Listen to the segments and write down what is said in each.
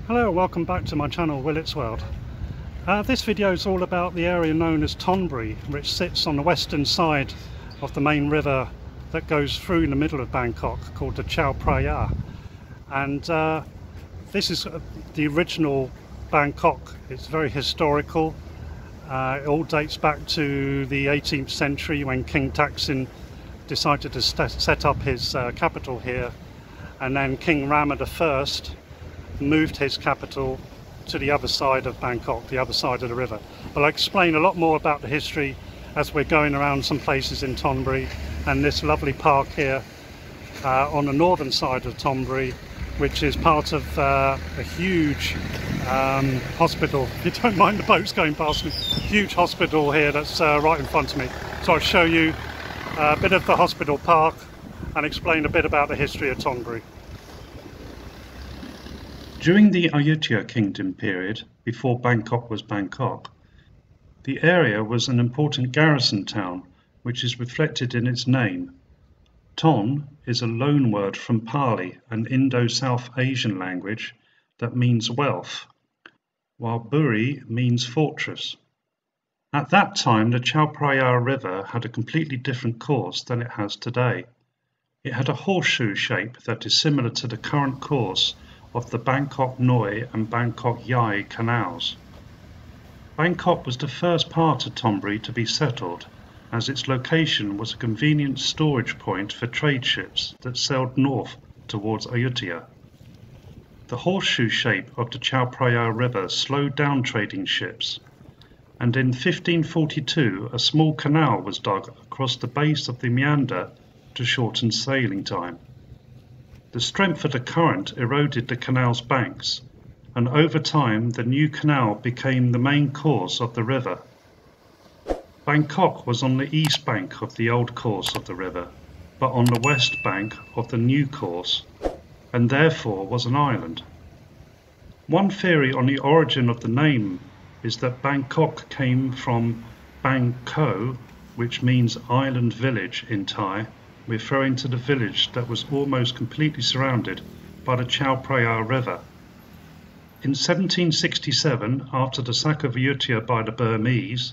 Hello, welcome back to my channel Willet's World. This video is all about the area known as Thonburi, which sits on the western side of the main river that goes through the middle of Bangkok, called the Chao Phraya. And this is the original Bangkok. It's very historical. It all dates back to the 18th century when King Taksin decided to set up his capital here, and then King Rama I moved his capital to the other side of Bangkok, the other side of the river. But I'll explain a lot more about the history as we're going around some places in Thonburi, and this lovely park here on the northern side of Thonburi, which is part of a huge hospital. If you don't mind the boats going past me, huge hospital here that's right in front of me. So I'll show you a bit of the hospital park and explain a bit about the history of Thonburi. During the Ayutthaya Kingdom period, before Bangkok was Bangkok, the area was an important garrison town, which is reflected in its name. Thon is a loan word from Pali, an Indo-South Asian language that means wealth, while Buri means fortress. At that time, the Chao Phraya River had a completely different course than it has today. It had a horseshoe shape that is similar to the current course of the Bangkok Noi and Bangkok Yai canals. Bangkok was the first part of Thonburi to be settled, as its location was a convenient storage point for trade ships that sailed north towards Ayutthaya. The horseshoe shape of the Chao Phraya River slowed down trading ships, and in 1542 a small canal was dug across the base of the meander to shorten sailing time. The strength of the current eroded the canal's banks, and over time the new canal became the main course of the river. Bangkok was on the east bank of the old course of the river, but on the west bank of the new course, and therefore was an island. One theory on the origin of the name is that Bangkok came from Bang Ko, which means island village in Thai, referring to the village that was almost completely surrounded by the Chao Phraya River. In 1767, after the sack of Ayutthaya by the Burmese,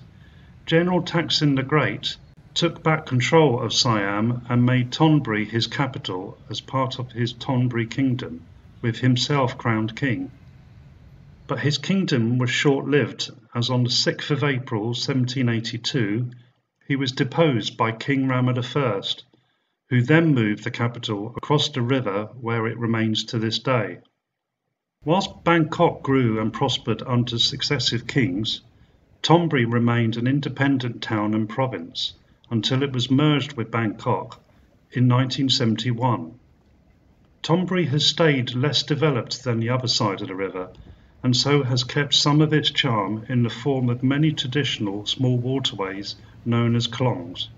General Taksin the Great took back control of Siam and made Thonburi his capital as part of his Thonburi Kingdom, with himself crowned king. But his kingdom was short-lived, as on the 6th of April 1782 he was deposed by King Rama I, who then moved the capital across the river, where it remains to this day. Whilst Bangkok grew and prospered under successive kings, Thonburi remained an independent town and province until it was merged with Bangkok in 1971. Thonburi has stayed less developed than the other side of the river, and so has kept some of its charm in the form of many traditional small waterways known as khlongs.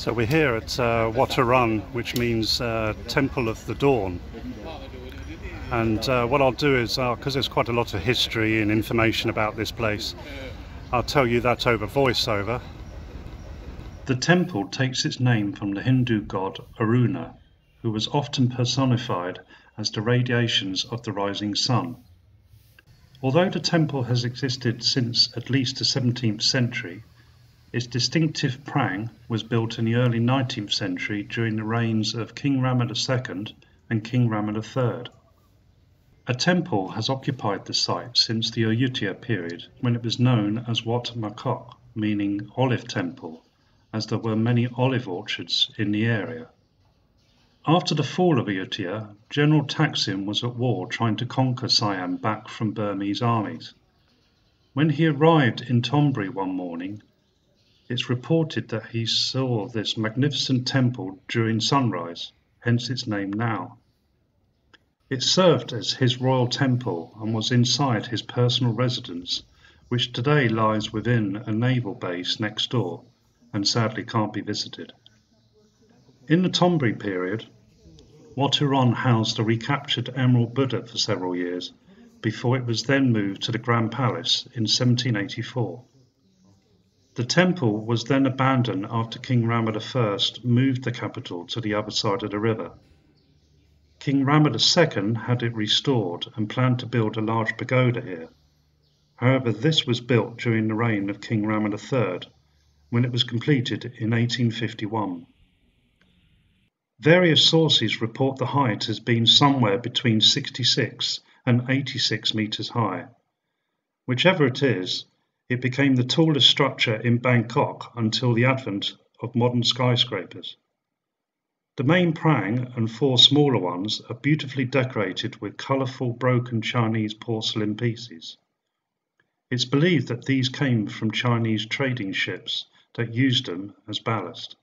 So we're here at Wat Arun, which means Temple of the Dawn. And what I'll do is, because there's quite a lot of history and information about this place, I'll tell you that over voiceover. The temple takes its name from the Hindu god Aruna, who was often personified as the radiations of the rising sun. Although the temple has existed since at least the 17th century, its distinctive prang was built in the early 19th century during the reigns of King Rama II and King Rama III. A temple has occupied the site since the Ayutthaya period, when it was known as Wat Khrua, meaning olive temple, as there were many olive orchards in the area. After the fall of Ayutthaya, General Taksin was at war trying to conquer Siam back from Burmese armies. When he arrived in Thonburi one morning, it's reported that he saw this magnificent temple during sunrise, hence its name now. It served as his royal temple and was inside his personal residence, which today lies within a naval base next door and sadly can't be visited. In the Thonburi period, Wat Arun housed a recaptured Emerald Buddha for several years, before it was then moved to the Grand Palace in 1784. The temple was then abandoned after King Rama I moved the capital to the other side of the river. King Rama II had it restored and planned to build a large pagoda here. However, this was built during the reign of King Rama III, when it was completed in 1851. Various sources report the height as being somewhere between 66 and 86 metres high. Whichever it is, it became the tallest structure in Bangkok until the advent of modern skyscrapers. The main prang and four smaller ones are beautifully decorated with colourful broken Chinese porcelain pieces. It's believed that these came from Chinese trading ships that used them as ballast.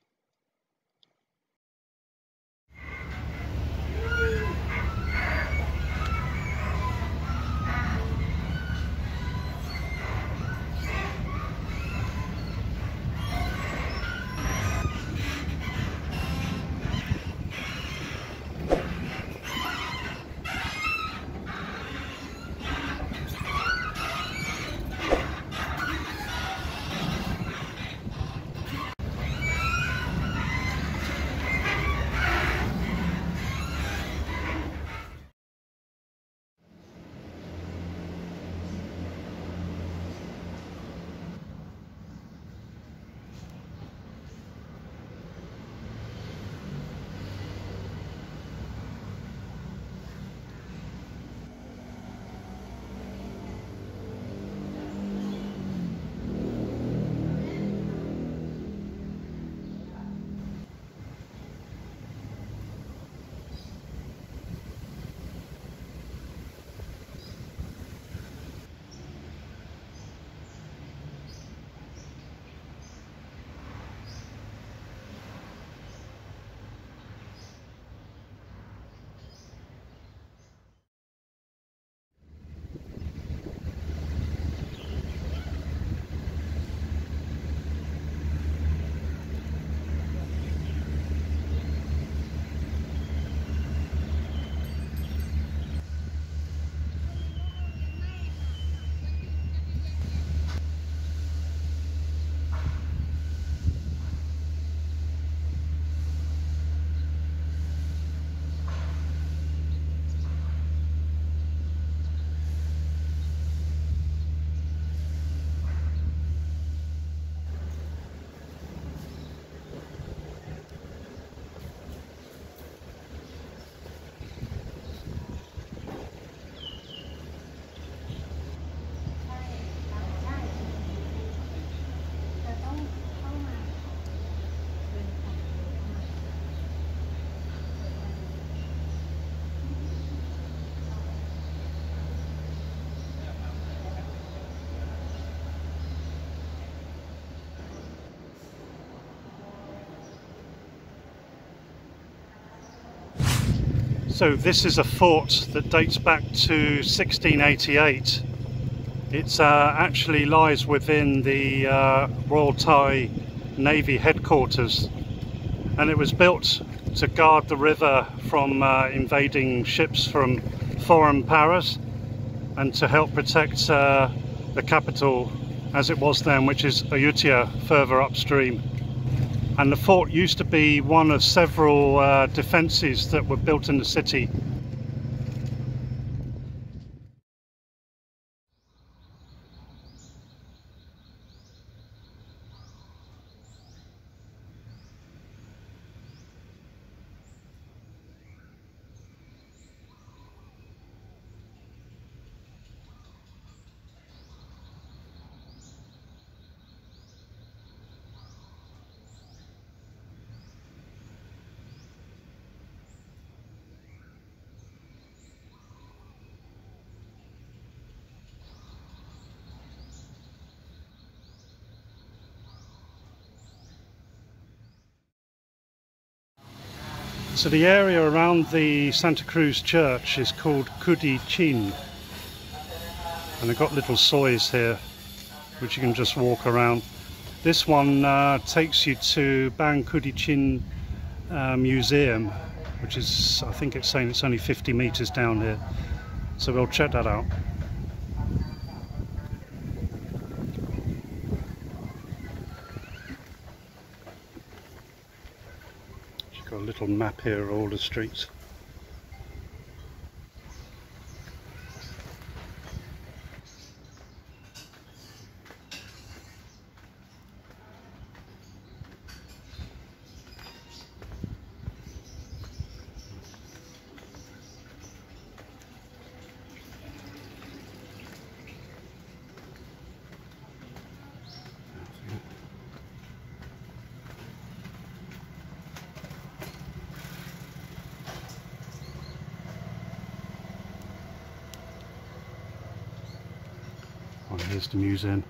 So this is a fort that dates back to 1688. It actually lies within the Royal Thai Navy headquarters and it was built to guard the river from invading ships from foreign powers and to help protect the capital as it was then, which is Ayutthaya, further upstream. And the fort used to be one of several defences that were built in the city. So the area around the Santa Cruz church is called Kudi, and they've got little sois here which you can just walk around. This one takes you to Bang Kudi Museum, which is, I think it's saying it's only 50 meters down here, so we'll check that out. Got a little map here of all the streets. Oh, here's the museum.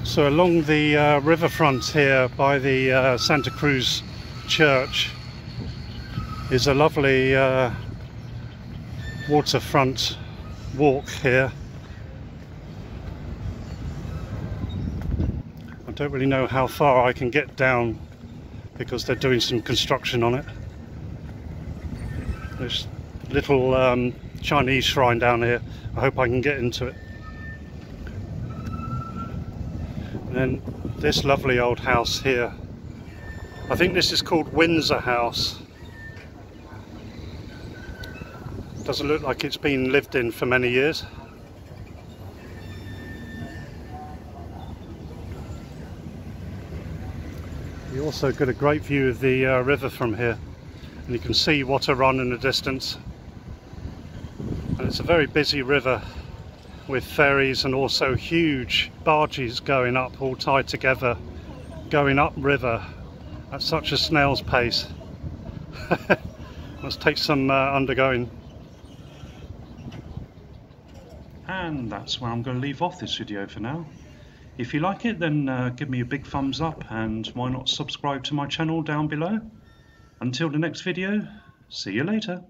So along the riverfront here by the Santa Cruz church is a lovely waterfront walk here. I don't really know how far I can get down because they're doing some construction on it. There's a little Chinese shrine down here. I hope I can get into it. And then this lovely old house here I think this is called Windsor House. Doesn't look like it's been lived in for many years. You also get a great view of the river from here, and you can see Wat Arun in the distance. And it's a very busy river with ferries and also huge barges going up, all tied together, going up river at such a snail's pace. Must take some undergoing. And that's where I'm going to leave off this video for now. If you like it, then give me a big thumbs up, and why not subscribe to my channel down below. Until the next video, see you later.